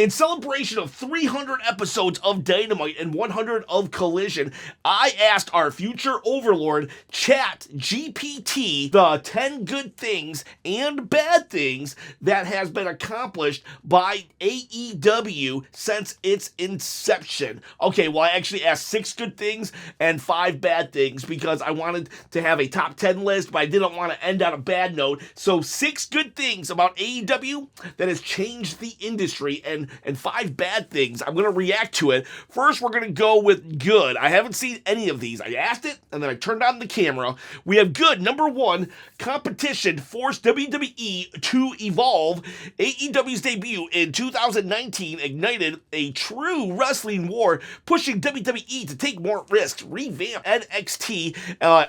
In celebration of 300 episodes of Dynamite and 100 of Collision, I asked our future overlord, ChatGPT, the 10 good things and bad things that has been accomplished by AEW since its inception. Okay, well, I actually asked 6 good things and 5 bad things because I wanted to have a top 10 list, but I didn't want to end on a bad note. So 6 good things about AEW that has changed the industry, and 5 bad things. I'm going to react to it. First, we're going to go with good. I haven't seen any of these. I asked it, and then I turned on the camera. We have good. Number 1, competition forced WWE to evolve. AEW's debut in 2019 ignited a true wrestling war, pushing WWE to take more risks, revamp NXT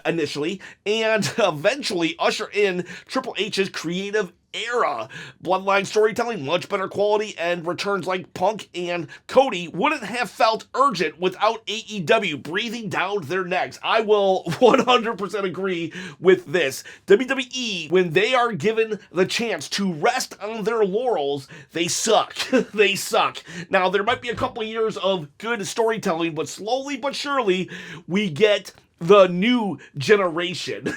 initially, and eventually usher in Triple H's creative era. Bloodline storytelling, much better quality, and returns like Punk and Cody wouldn't have felt urgent without AEW breathing down their necks. I will 100% agree with this. WWE, when they are given the chance to rest on their laurels, they suck. They suck. Now, there might be a couple of years of good storytelling, but slowly but surely, we get the new generation,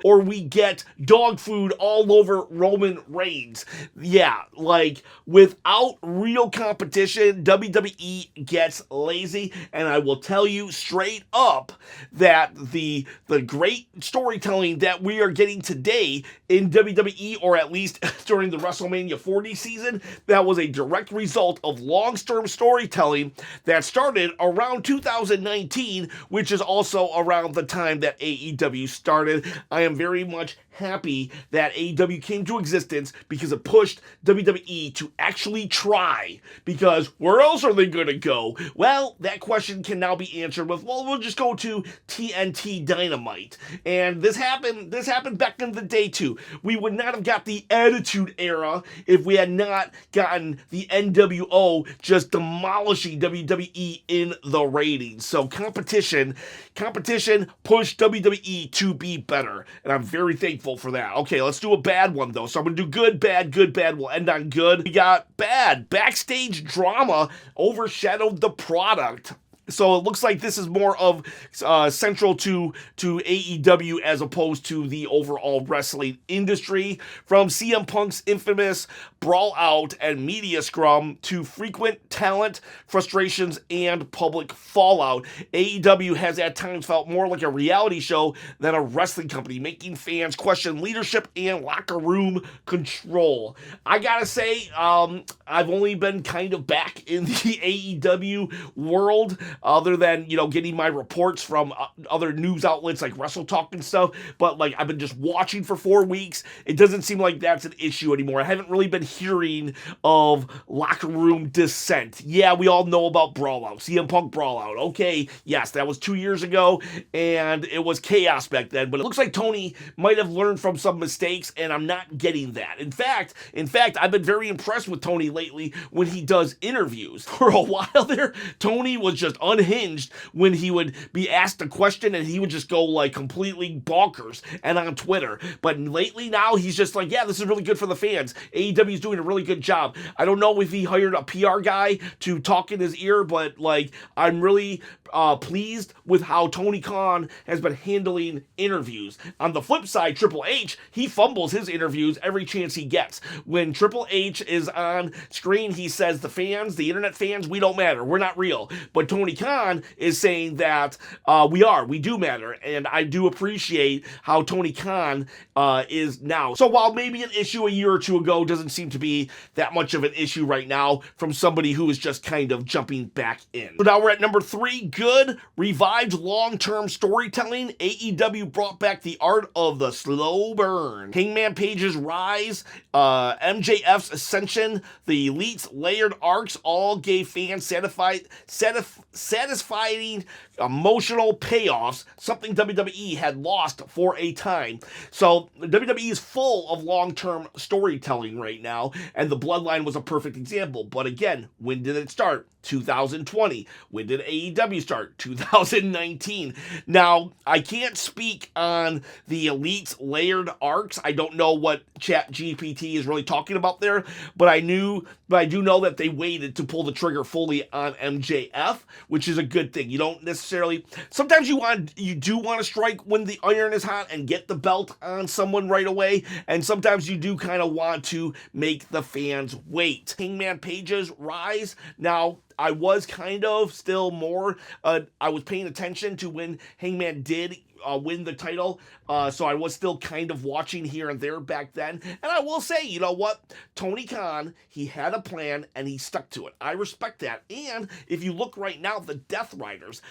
or we get dog food all over Roman Reigns. Yeah, like, without real competition, WWE gets lazy, and I will tell you straight up that the great storytelling that we are getting today in WWE, or at least during the WrestleMania 40 season, that was a direct result of long-term storytelling that started around 2019, which is also around the time that AEW started. I am very much happy that AEW came to existence because it pushed WWE to actually try. Because where else are they going to go? Well, that question can now be answered with, well, we'll just go to TNT Dynamite. And this happened back in the day too. We would not have got the Attitude Era if we had not gotten the NWO just demolishing WWE in the ratings. So competition pushed WWE to be better, and I'm very thankful for that. Okay, let's do a bad one though. So I'm gonna do good, bad, good, bad. We'll end on good. We got bad. Backstage drama overshadowed the product. So it looks like this is more of central to AEW as opposed to the overall wrestling industry. From CM Punk's infamous brawl out and media scrum to frequent talent frustrations and public fallout, AEW has at times felt more like a reality show than a wrestling company, making fans question leadership and locker room control. I gotta say, I've only been kind of back in the AEW world, other than, getting my reports from other news outlets like WrestleChop and stuff. But, I've been just watching for 4 weeks. It doesn't seem like that's an issue anymore. I haven't really been hearing of locker room dissent. Yeah, we all know about Brawlout, CM Punk Brawlout. Okay, yes, that was 2 years ago, and it was chaos back then. But it looks like Tony might have learned from some mistakes, and I'm not getting that. In fact, I've been very impressed with Tony lately when he does interviews. For a while there, Tony was just unhinged when he would be asked a question, and he would just go completely bonkers and on Twitter. But lately now he's just like, yeah, this is really good for the fans. AEW is doing a really good job. I don't know if he hired a PR guy to talk in his ear, but I'm really pleased with how Tony Khan has been handling interviews. On the flip side, Triple H, he fumbles his interviews every chance he gets. When Triple H is on screen, he says the internet fans, we don't matter. We're not real. But Tony Khan is saying that we do matter. And I do appreciate how Tony Khan is now. So while maybe an issue a year or two ago doesn't seem to be that much of an issue right now from somebody who is just kind of jumping back in. So now we're at number 3, good. Revived long-term storytelling. AEW brought back the art of the slow burn. Hangman Page's rise, MJF's ascension, the Elite's layered arcs all gave fans satisfying emotional payoffs, something WWE had lost for a time. So WWE is full of long-term storytelling right now, and the Bloodline was a perfect example. But again, when did it start? 2020. When did AEW start? 2019. Now, I can't speak on the Elite's layered arcs. I don't know what ChatGPT is really talking about there, but I do know that they waited to pull the trigger fully on MJF, which is a good thing. You don't necessarily, sometimes you do want to strike when the iron is hot and get the belt on someone right away, and sometimes you do kind of want to make the fans wait. Hangman Page's rise. Now, I was kind of still more, I was paying attention to when Hangman did win the title, so I was still kind of watching here and there back then. And I will say, you know what? Tony Khan, he had a plan and he stuck to it. I respect that. And if you look right now, the Death Riders,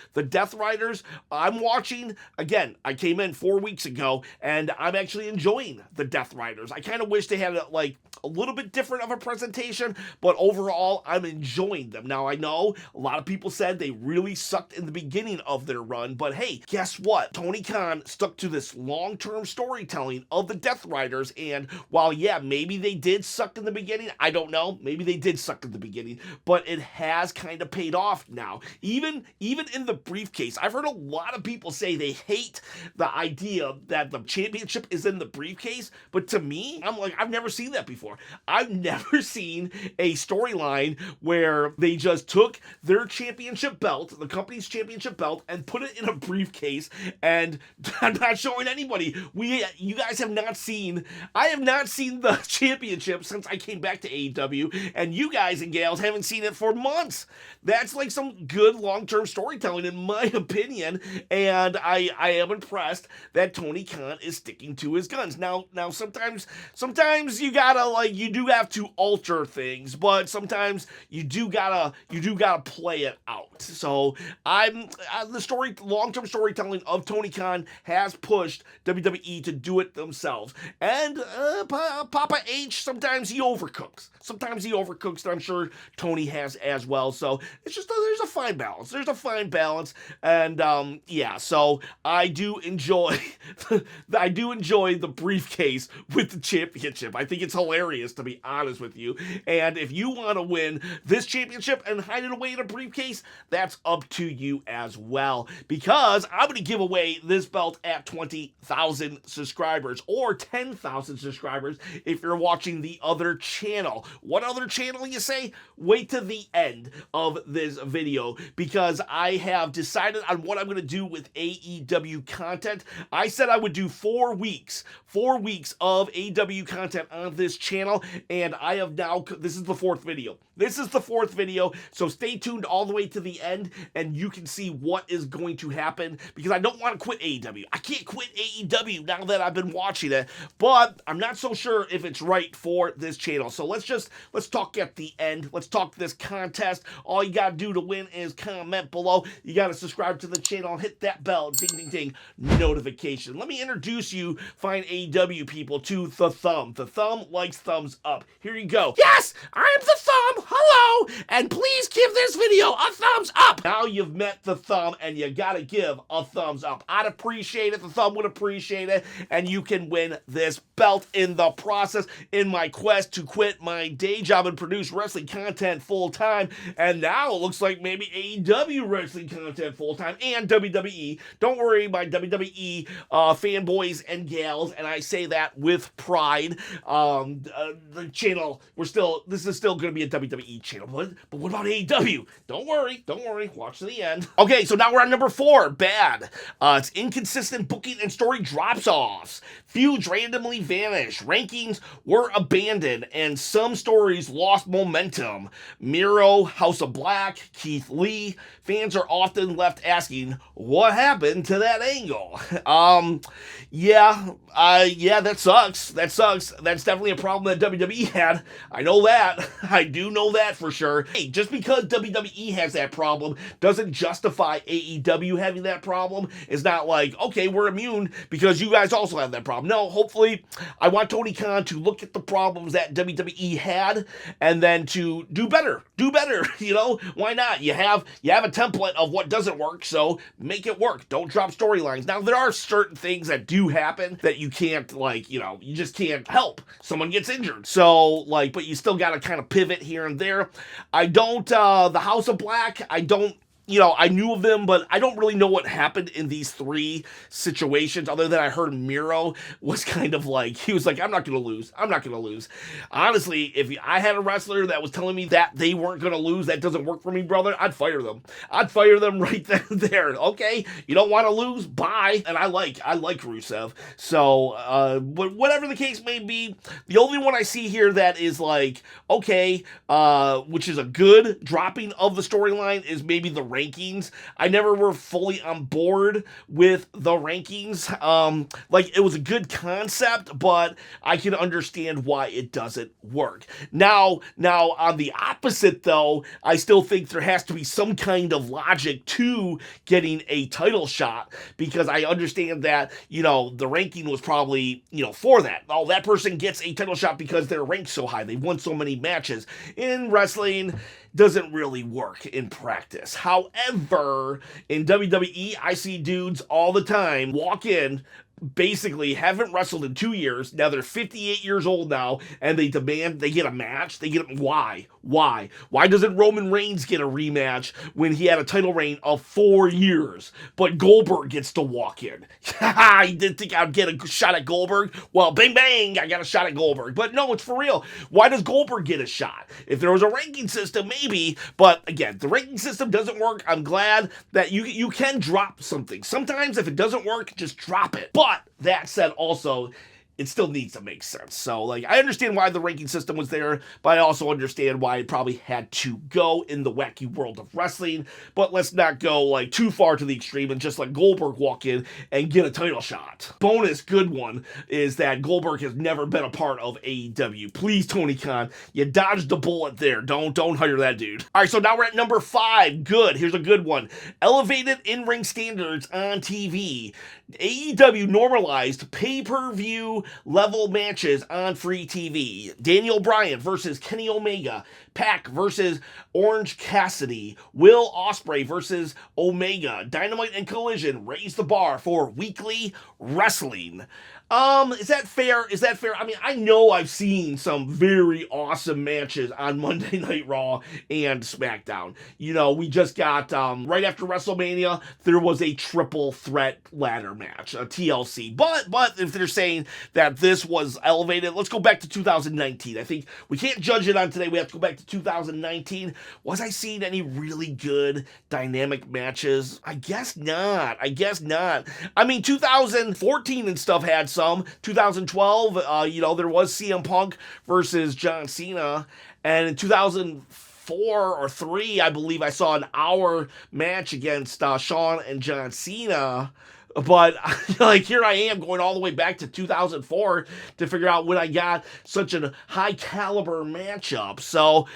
I'm watching, again, I came in 4 weeks ago and I'm actually enjoying the Death Riders. I kind of wish they had a little bit different of a presentation, but overall, I'm enjoying them. Now, I know a lot of people said they really sucked in the beginning of their run, but hey, guess what? Tony Khan stuck to this long-term storytelling of the Death Riders, and while, yeah, maybe they did suck in the beginning, I don't know, maybe they did suck in the beginning, but it has kind of paid off now. Even in the briefcase, I've heard a lot of people say they hate the idea that the championship is in the briefcase, but to me, I'm like, I've never seen that before. I've never seen a storyline where they just took their championship belt, the company's championship belt, and put it in a briefcase, and I'm not showing anybody. You guys have not seen, I have not seen the championship since I came back to AEW, and you guys and gals haven't seen it for months. That's like some good long-term storytelling, in my opinion, and I am impressed that Tony Khan is sticking to his guns. Now sometimes you gotta, you do have to alter things, but sometimes you do gotta play it out. So the long-term storytelling of Tony Khan has pushed WWE to do it themselves. And Papa H, sometimes he overcooks. And I'm sure Tony has as well. So it's just there's a fine balance. And yeah, so I do enjoy the briefcase with the championship. I think it's hilarious, to be honest with you. And if you want to win this championship and hide it away in a briefcase, that's up to you as well. Because I'm going to give away this belt at 20,000 subscribers, or 10,000 subscribers if you're watching the other channel. What other channel, you say? Wait to the end of this video, because I have decided on what I'm going to do with AEW content. I said I would do 4 weeks of AEW content on this channel, and I have now, this is the fourth video, so stay tuned all the way to the end, and you can see what is going to happen, because I don't want to quit AEW. I can't quit AEW now that I've been watching it, but I'm not so sure if it's right for this channel. So let's talk at the end. Let's talk this contest. All you gotta do to win is comment below. You gotta subscribe to the channel, hit that bell, ding ding ding, notification. Let me introduce you, fine AEW people, to the Thumb. The Thumb likes thumbs up. Here you go. Yes, I'm the Thumb. Hello, and please give this video a thumbs up. Now you've met the Thumb, and you gotta give a thumbs up. I'd appreciate it. The Thumb would appreciate it, and you can win this belt in the process in my quest to quit my day job and produce wrestling content full-time. And now it looks like maybe AEW wrestling content full-time and WWE. Don't worry, my WWE fanboys and gals, and I say that with pride. The channel, this is still going to be a WWE channel, but what about AEW? Don't worry, watch to the end. Okay, so now we're on number 4, bad. It's inconsistent booking and story drops-offs. Feuds randomly vanish. Rankings were abandoned, and some stories lost momentum. Miro, House of Black, Keith Lee. Fans are often left asking, what happened to that angle? Yeah, that sucks. That's definitely a problem that WWE had. I know that. I do know that for sure. where, hey, just because WWE has that problem doesn't justify AEW having that problem. It's not like, okay, we're immune because you guys also have that problem. No, hopefully, I want Tony Khan to look at the problems that WWE had and then to do better. Do better, why not? You have a template of what doesn't work, so make it work. Don't drop storylines. Now, there are certain things that do happen that you can't, you just can't help. Someone gets injured. So, but you still got to kind of pivot here and there. I don't, the House of Black, I don't, I knew of them, but I don't really know what happened in these three situations other than I heard Miro was kind of he was like, I'm not going to lose. I'm not going to lose. Honestly, if I had a wrestler that was telling me that they weren't going to lose, that doesn't work for me, brother, I'd fire them. I'd fire them right then and there. Okay, you don't want to lose? Bye. And I like Rusev. So, but whatever the case may be, the only one I see here that is okay, which is a good dropping of the storyline is maybe the rankings. I never were fully on board with the rankings. It was a good concept, but I can understand why it doesn't work. Now on the opposite though, I still think there has to be some kind of logic to getting a title shot because I understand that, the ranking was probably, for that. Oh, that person gets a title shot because they're ranked so high. They've won so many matches. In wrestling, doesn't really work in practice. However, in WWE, I see dudes all the time walk in, basically haven't wrestled in 2 years. Now they're 58 years old now, and they demand they get a match. Why? Why doesn't Roman Reigns get a rematch when he had a title reign of 4 years? But Goldberg gets to walk in. I didn't think I'd get a shot at Goldberg. Well, bang, bang, I got a shot at Goldberg. But no, it's for real. Why does Goldberg get a shot? If there was a ranking system, maybe. But again, the ranking system doesn't work. I'm glad that you can drop something. Sometimes if it doesn't work, just drop it. But that said, also, it still needs to make sense. So, I understand why the ranking system was there, but I also understand why it probably had to go in the wacky world of wrestling. But let's not go, too far to the extreme and just let Goldberg walk in and get a title shot. Bonus good one is that Goldberg has never been a part of AEW. Please, Tony Khan, you dodged the bullet there. Don't hire that dude. All right, so now we're at number 5. Good. Here's a good one. Elevated in-ring standards on TV. AEW normalized pay-per-view level matches on free TV. Daniel Bryan versus Kenny Omega. Pac versus Orange Cassidy. Will Ospreay versus Omega. Dynamite and Collision raise the bar for weekly wrestling. Is that fair? I mean, I know I've seen some very awesome matches on Monday Night Raw and SmackDown. We just got, right after WrestleMania, there was a triple threat ladder match, a TLC. But if they're saying that this was elevated, let's go back to 2019. I think we can't judge it on today. We have to go back to 2019. Was I seeing any really good dynamic matches? I guess not. I mean, 2014 and stuff had some. 2012, there was CM Punk versus John Cena, and in 2004 or 3, I believe I saw an hour match against Shawn and John Cena. But, here I am going all the way back to 2004 to figure out when I got such a high-caliber matchup. So,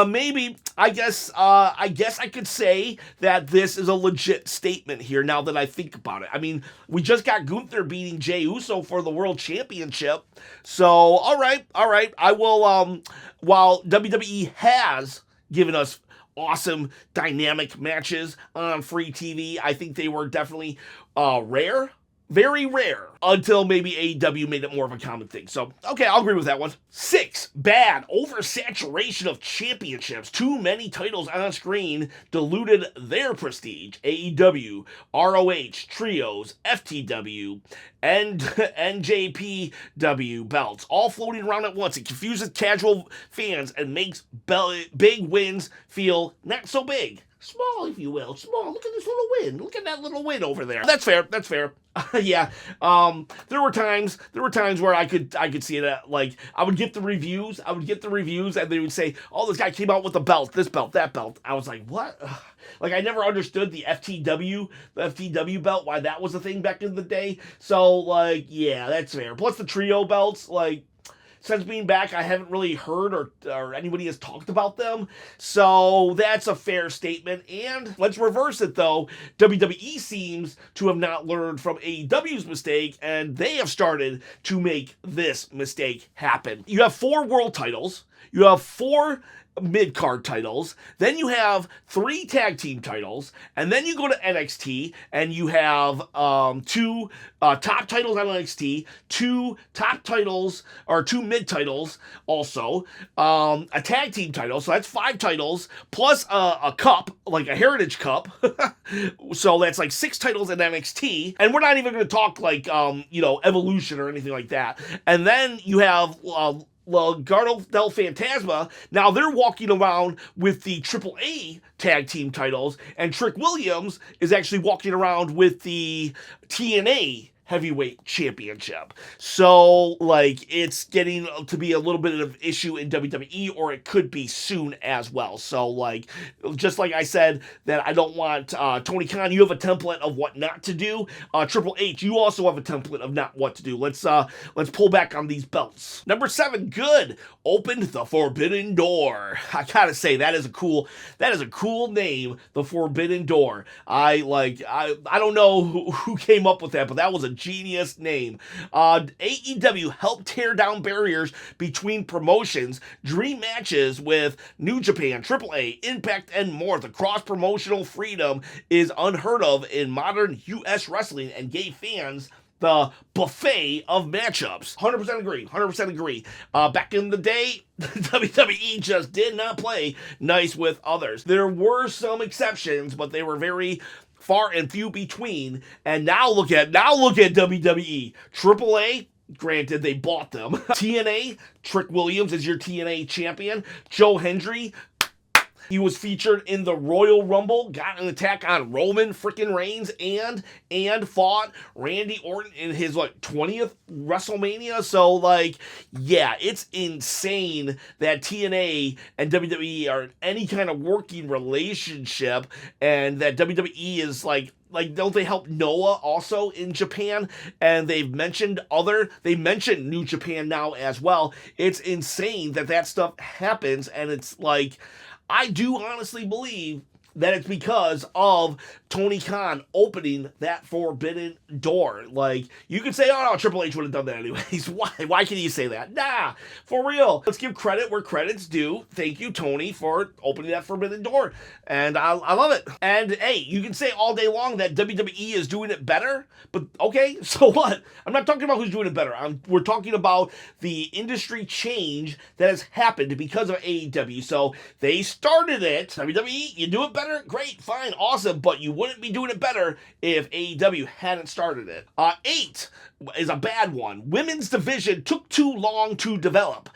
maybe, I guess I could say that this is a legit statement here now that I think about it. I mean, we just got Gunther beating Jey Uso for the World Championship. So, all right. I will, while WWE has given us awesome dynamic matches on free TV, I think they were definitely rare, very rare, until maybe AEW made it more of a common thing. So, okay, I'll agree with that one. 6, bad oversaturation of championships. Too many titles on screen diluted their prestige. AEW, ROH, Trios, FTW, and NJPW belts, all floating around at once. It confuses casual fans and makes big wins feel not so big. Small, if you will. Small. Look at this little win. Look at that little win over there. That's fair. Yeah. There were times where I could see it. I would get the reviews, and they would say, "Oh, this guy came out with the belt, this belt, that belt." I was like, "What?" I never understood the FTW belt, why that was a thing back in the day. So, yeah, that's fair. Plus the trio belts, since being back, I haven't really heard or anybody has talked about them. So that's a fair statement. And let's reverse it though. WWE seems to have not learned from AEW's mistake, and they have started to make this mistake happen. You have 4 world titles. You have 4 mid-card titles, then you have 3 tag team titles, and then you go to NXT and you have 2 top titles on NXT, 2 top titles or 2 mid titles, also a tag team title, so that's 5 titles plus a cup, like a Heritage Cup. So that's like 6 titles in NXT, and we're not even going to talk like Evolution or anything like that. And then you have Legado del Fantasma. Now they're walking around with the AAA tag team titles, and Trick Williams is actually walking around with the TNA heavyweight championship. So, like, it's getting to be a little bit of issue in WWE, or it could be soon as well. So, like, just like I said, that I don't want Tony Khan, you have a template of what not to do. Triple H, you also have a template of not what to do. Let's pull back on these belts. Number 7, good. Opened the Forbidden Door. I gotta say, that is a cool name, the Forbidden Door. I don't know who came up with that, but that was a genius name. AEW helped tear down barriers between promotions, dream matches with New Japan, AAA, Impact, and more. The cross-promotional freedom is unheard of in modern US wrestling and gave fans the buffet of matchups. 100% agree. 100% agree. Back in the day, WWE just did not play nice with others. There were some exceptions, but they were very far and few between. And now look at WWE. AAA, granted, they bought them. TNA, Trick Williams is your TNA champion. Joe Hendry, he was featured in the Royal Rumble, got an attack on Roman freaking Reigns, and fought Randy Orton in his 20th WrestleMania. So yeah, it's insane that TNA and WWE are in any kind of working relationship, and that WWE is don't they help Noah also in Japan? And they mentioned New Japan now as well. It's insane that stuff happens, and it's I do honestly believe that it's because of Tony Khan opening that forbidden door. You could say, oh no, Triple H would have done that anyways. Why can you say that? Nah, for real. Let's give credit where credit's due. Thank you, Tony, for opening that forbidden door. And I love it. And hey, you can say all day long that WWE is doing it better, but okay, so what? I'm not talking about who's doing it better. We're talking about the industry change that has happened because of AEW. So they started it. WWE, you do it better? Great, fine, awesome, but you wouldn't be doing it better if AEW hadn't started it. 8 is a bad one. Women's division took too long to develop.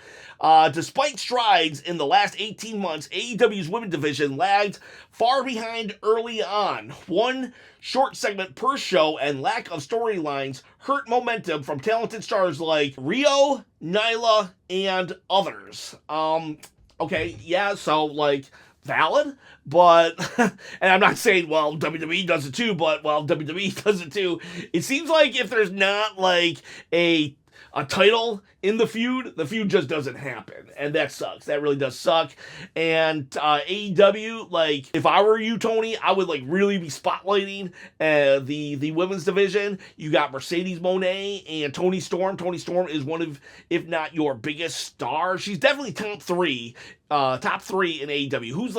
Despite strides in the last 18 months, AEW's women's division lagged far behind early on. One short segment per show and lack of storylines hurt momentum from talented stars like Rio, Nyla, and others. Okay, yeah, so valid, but and I'm not saying WWE does it too, but WWE does it too. It seems like if there's not a title in the feud just doesn't happen, and that sucks. That really does suck. And AEW, if I were you, Tony, I would really be spotlighting the women's division. You got Mercedes Moné and Toni Storm. Toni Storm is one of, if not your biggest star. She's definitely top 3 in AEW. Who's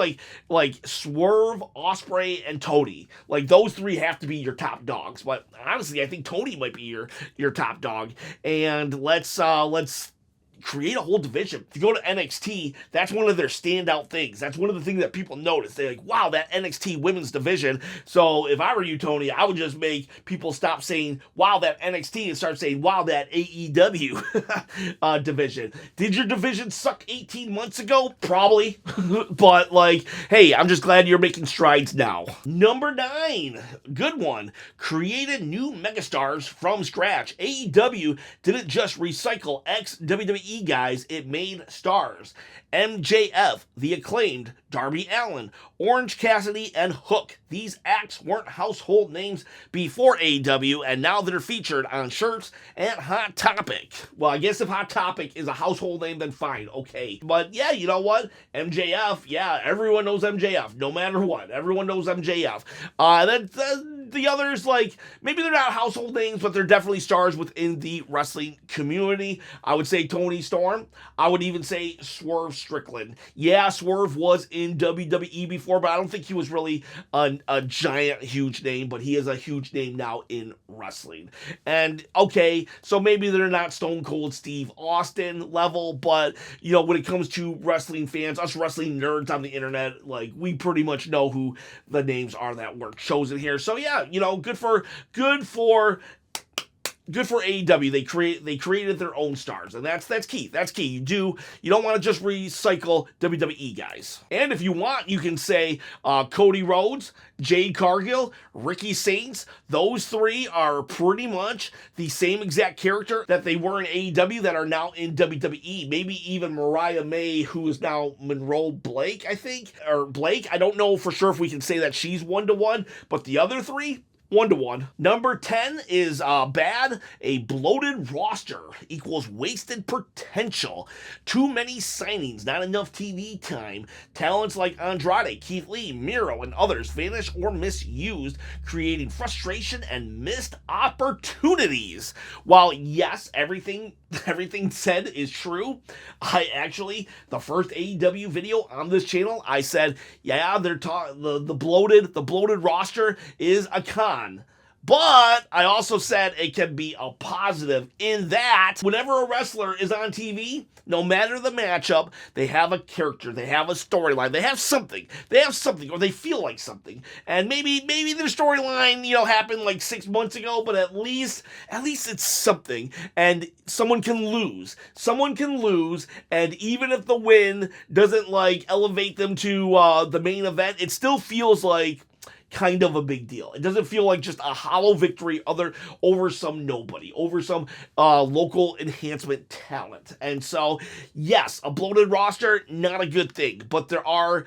Swerve, Ospreay, and Tony. Those 3 have to be your top dogs. But honestly, I think Tony might be your top dog. And let's create a whole division. If you go to NXT, that's one of their standout things. That's one of the things that people notice. They're wow, that NXT women's division. So if I were you, Tony, I would just make people stop saying, wow, that NXT, and start saying, wow, that AEW division. Did your division suck 18 months ago? Probably. But hey, I'm just glad you're making strides now. Number 9, good one. Created new megastars from scratch. AEW didn't just recycle ex-WWE WWE guys it made stars. MJF, The Acclaimed, Darby Allin, Orange Cassidy, and Hook. These acts weren't household names before AEW, and now they're featured on shirts and Hot Topic. Well, I guess if Hot Topic is a household name, then fine, okay. But yeah, you know what? MJF, yeah, everyone knows MJF, no matter what. Everyone knows MJF. The others, like, maybe they're not household names, but they're definitely stars within the wrestling community. I would say Tony Storm. I would even say Swerve Strickland. Yeah, Swerve was in WWE before, but I don't think he was really a giant, huge name, but he is a huge name now in wrestling. And, okay, so maybe they're not Stone Cold Steve Austin level, but, you know, when it comes to wrestling fans, us wrestling nerds on the internet, like, we pretty much know who the names are that were chosen here. So, yeah, you know, good for AEW. They created their own stars, and that's key. That's key. You don't want to just recycle WWE guys. And if you want, you can say Cody Rhodes, Jade Cargill, Ricky Saints. Those three are pretty much the same exact character that they were in AEW that are now in WWE. Maybe even Mariah May, who is now Monroe Blake, I think, or Blake. I don't know for sure if we can say that she's 1-to-1, but the other three, 1-to-1. Number 10 is bad. A bloated roster equals wasted potential. Too many signings, not enough TV time. Talents like Andrade, Keith Lee, Miro, and others vanish or misused, creating frustration and missed opportunities. While yes, everything said is true, the first AEW video on this channel, I said, yeah, the bloated roster is a con. But I also said it can be a positive in that whenever a wrestler is on TV, no matter the matchup, they have a character, they have a storyline, they have something, or they feel like something. And maybe their storyline, you know, happened like 6 months ago, but at least it's something. And someone can lose, and even if the win doesn't like elevate them to the main event, it still feels like kind of a big deal. It doesn't feel like just a hollow victory over some nobody, over some local enhancement talent. And so, yes, a bloated roster, not a good thing, but there are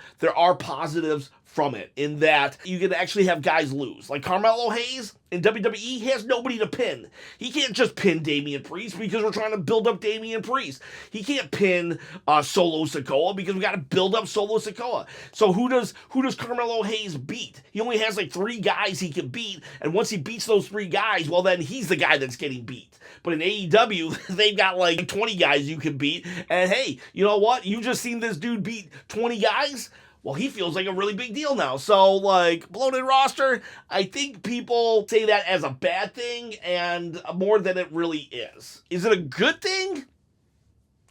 positives from it in that you can actually have guys lose. Like Carmelo Hayes in WWE, he has nobody to pin. He can't just pin Damian Priest because we're trying to build up Damian Priest. He can't pin Solo Sikoa because we got to build up Solo Sikoa. So who does Carmelo Hayes beat? He only has like 3 guys he can beat, and once he beats those 3 guys, well then he's the guy that's getting beat. But in AEW, they've got like 20 guys you can beat, and hey, you know what? You just seen this dude beat 20 guys? Well, he feels like a really big deal now. So, like, bloated roster, I think people say that as a bad thing and more than it really is. Is it a good thing?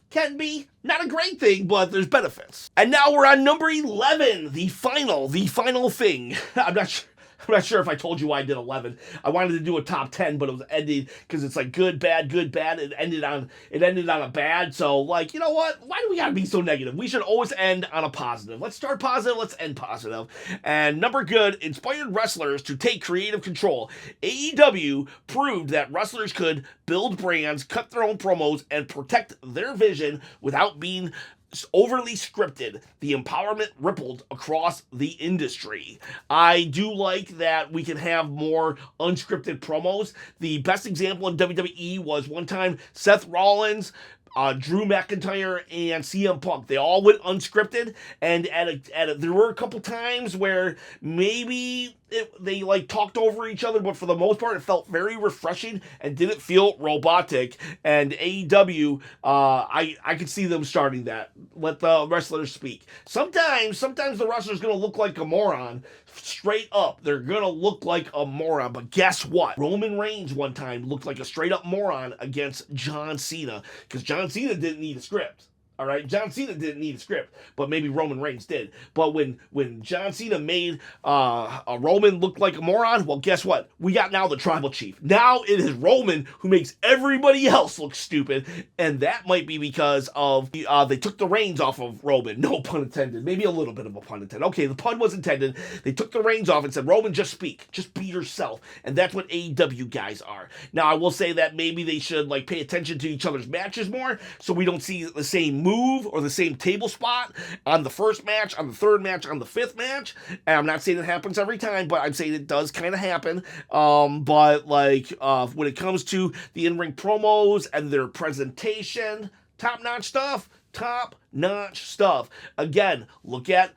Can be. Not a great thing, but there's benefits. And now we're on number 11, the final thing. I'm not sure if I told you why I did 11. I wanted to do a top 10, but it was ended because it's like good, bad. It ended on a bad. So, like, you know what? Why do we gotta be so negative? We should always end on a positive. Let's start positive. Let's end positive. And number good, inspired wrestlers to take creative control. AEW proved that wrestlers could build brands, cut their own promos, and protect their vision without being overly scripted. The empowerment rippled across the industry. I do like that we can have more unscripted promos. The best example in WWE was one time Seth Rollins, Drew McIntyre, and CM Punk. They all went unscripted, and there were a couple times where maybe they like talked over each other, but for the most part, it felt very refreshing and didn't feel robotic. And AEW, I could see them starting that. Let the wrestlers speak. Sometimes the wrestler's gonna look like a moron. Straight up, they're gonna look like a moron. But guess what? Roman Reigns one time looked like a straight up moron against John Cena because John Cena didn't need a script. All right, John Cena didn't need a script, but maybe Roman Reigns did. But when John Cena made a Roman look like a moron, well, guess what? We got now the tribal chief. Now it is Roman who makes everybody else look stupid, and that might be because of they took the reins off of Roman. No pun intended. Maybe a little bit of a pun intended. Okay, the pun was intended. They took the reins off and said, Roman, just speak. Just be yourself. And that's what AEW guys are. Now, I will say that maybe they should like pay attention to each other's matches more so we don't see the same move or the same table spot on the first match, on the third match, on the fifth match. And I'm not saying it happens every time, but I'm saying it does kind of happen. But like when it comes to the in-ring promos and their presentation, top-notch stuff. Top-notch stuff. Again, look at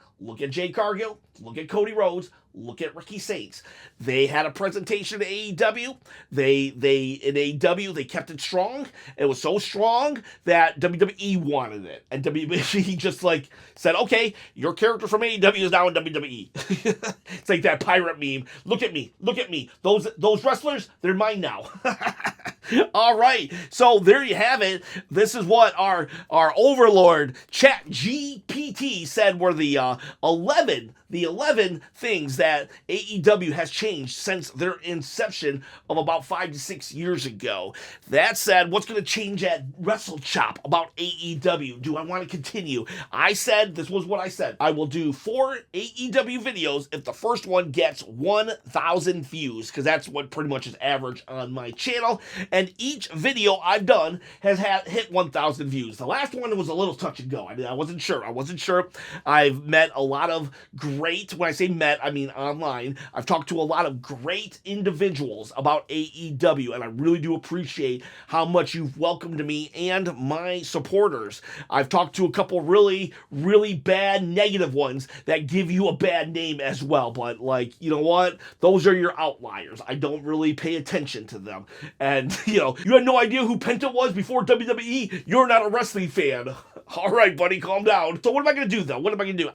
Jade Cargill, look at Cody Rhodes, look at Ricky Saints. They had a presentation to AEW. They in AEW, they kept it strong. It was so strong that WWE wanted it. And WWE just like said, okay, your character from AEW is now in WWE. It's like that pirate meme. Look at me. Those wrestlers, they're mine now. All right, so there you have it. This is what our overlord ChatGPT said were the 11 things that AEW has changed since their inception of about 5 to 6 years ago. That said, what's going to change at WrestleChop about AEW? Do I want to continue? This was what I said. I will do 4 AEW videos if the first one gets 1,000 views, because that's what pretty much is average on my channel. And each video I've done has hit 1,000 views. The last one was a little touch and go. I wasn't sure. I've met a lot of great, when I say met, I mean online. I've talked to a lot of great individuals about AEW, and I really do appreciate how much you've welcomed me and my supporters. I've talked to a couple really, really bad negative ones that give you a bad name as well, but like, you know what? Those are your outliers. I don't really pay attention to them. And, you had no idea who Penta was before WWE? You're not a wrestling fan. All right, buddy, calm down. So what am I going to do, though?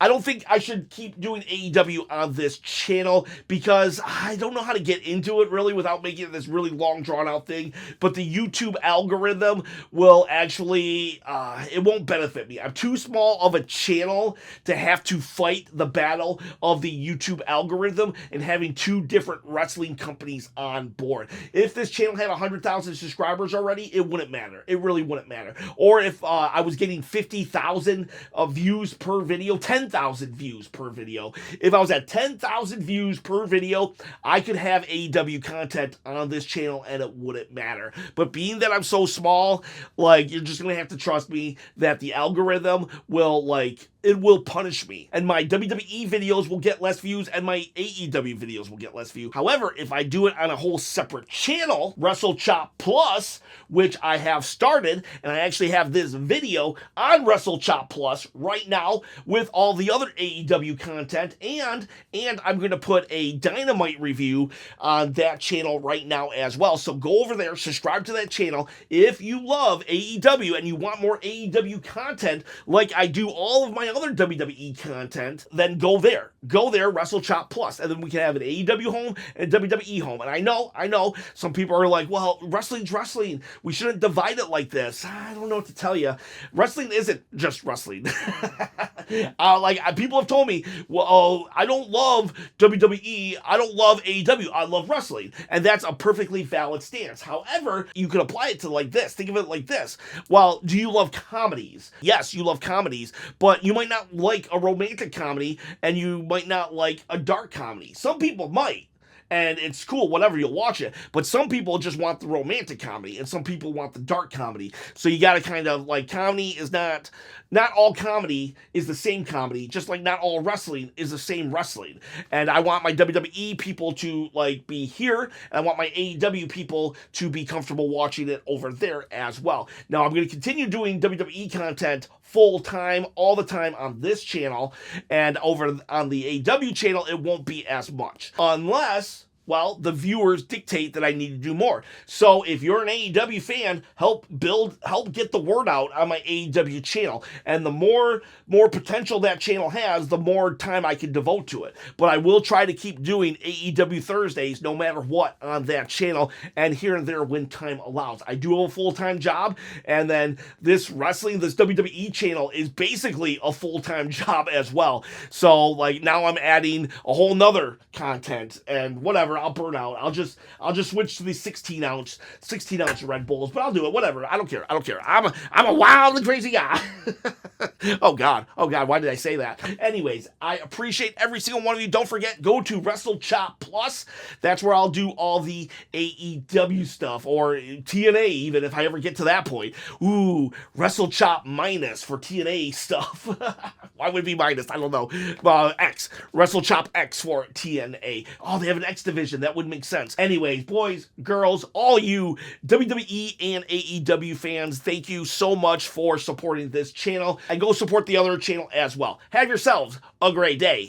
I don't think I should keep doing AEW on this channel because I don't know how to get into it really without making it this really long, drawn-out thing. But the YouTube algorithm will actually, it won't benefit me. I'm too small of a channel to have to fight the battle of the YouTube algorithm and having 2 different wrestling companies on board. If this channel had 100,000 subscribers already, it wouldn't matter. It really wouldn't matter. Or if I was getting 50,000 views per video, 10,000 views per video. If I was at 10,000 views per video, I could have AEW content on this channel and it wouldn't matter. But being that I'm so small, like, you're just going to have to trust me that the algorithm will, it will punish me. And my WWE videos will get less views and my AEW videos will get less views. However, if I do it on a whole separate channel, WrestleChop Plus, which I have started, and I actually have this video on WrestleChop Plus right now with all the other AEW content, and I'm going to put a Dynamite review on that channel right now as well. So go over there, subscribe to that channel. If you love AEW and you want more AEW content like I do all of my other WWE content, then go there, WrestleChop Plus, and then we can have an AEW home and WWE home. And I know, some people are like, well, wrestling's wrestling. We shouldn't divide it like this. I don't know what to tell you. Wrestling isn't just wrestling. People have told me, well, I don't love WWE, I don't love AEW, I love wrestling. And that's a perfectly valid stance. However, you can apply it to like this. Think of it like this. Well, do you love comedies? Yes, you love comedies, but you might not like a romantic comedy and you might not like a dark comedy. Some people might. And it's cool, whatever, you'll watch it. But some people just want the romantic comedy, and some people want the dark comedy. So you gotta kind of, comedy is not all comedy is the same comedy, just like not all wrestling is the same wrestling. And I want my WWE people to, be here, and I want my AEW people to be comfortable watching it over there as well. Now, I'm gonna continue doing WWE content full-time, all the time on this channel, and over on the AEW channel, it won't be as much. Unless well, the viewers dictate that I need to do more. So if you're an AEW fan, help get the word out on my AEW channel. And the more potential that channel has, the more time I can devote to it. But I will try to keep doing AEW Thursdays no matter what on that channel, and here and there when time allows. I do have a full-time job, and then this WWE channel is basically a full-time job as well. So like now I'm adding a whole nother content, and whatever, I'll burn out. I'll just switch to these 16-ounce Red Bulls, but I'll do it. Whatever. I don't care. I'm a wild and crazy guy. Oh God, why did I say that? Anyways, I appreciate every single one of you. Don't forget, go to WrestleChop Plus. That's where I'll do all the AEW stuff, or TNA even, if I ever get to that point. Ooh, WrestleChop minus for TNA stuff. Why would it be minus? I don't know. X. WrestleChop X for TNA. Oh, they have an X division. That would make sense. Anyways, boys, girls, all you WWE and AEW fans, thank you so much for supporting this channel. And go support the other channel as well. Have yourselves a great day.